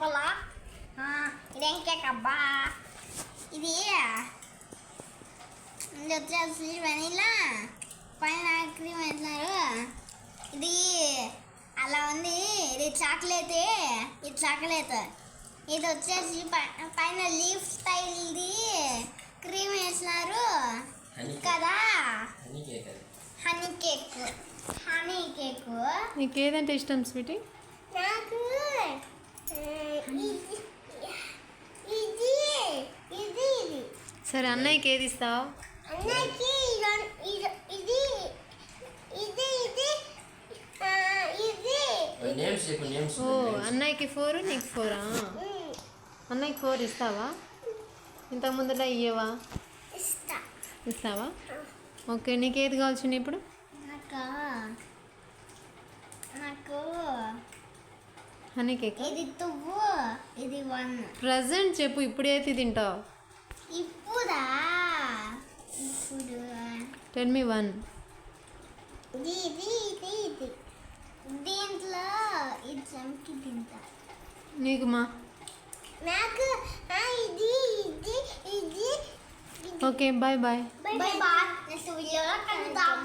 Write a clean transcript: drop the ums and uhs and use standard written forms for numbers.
లోపల. ఇదేం కేక్ అబ్బా, ఇది వచ్చేసి వెనీలా, పైన క్రీమ్ వేసినారు. ఇది అలా ఉంది. ఇది చాక్లెట్, ఇది చాక్లెట్. ఇది వచ్చేసి పైన లీఫ్ స్టైల్ది క్రీమ్ వేసినారు కదా. Honey cake. Honey cake. నీకు ఏదంటే ఇష్టం స్వీటీ? నాకు ఇది. సరే అన్నయ్యకి ఏది ఇస్తావు? అన్నయ్యకి ఇది. ఓ అన్నయ్యకి 4 నీకు 4. అన్నయ్యకి 4 ఇస్తావా? ఇంతకు ముందులా ఇయ్యవా? ఇస్తావా? ఓకే, నీకు ఏది కావాల్సింది ఇప్పుడు? నాకు హనీ కేక్. ఇది 2, ఇది 1. ప్రజెంట్ చెప్పు, ఇప్పుడు ఏది తింటావు? ఇప్పుడు టెల్ మీ 1. ఇది దీంట్లో ఇది చంకి తింటా. నీకు మా నాకు ఇది. Okay, bye bye. నెక్స్ట్ వీడియోలో కలుద్దాం.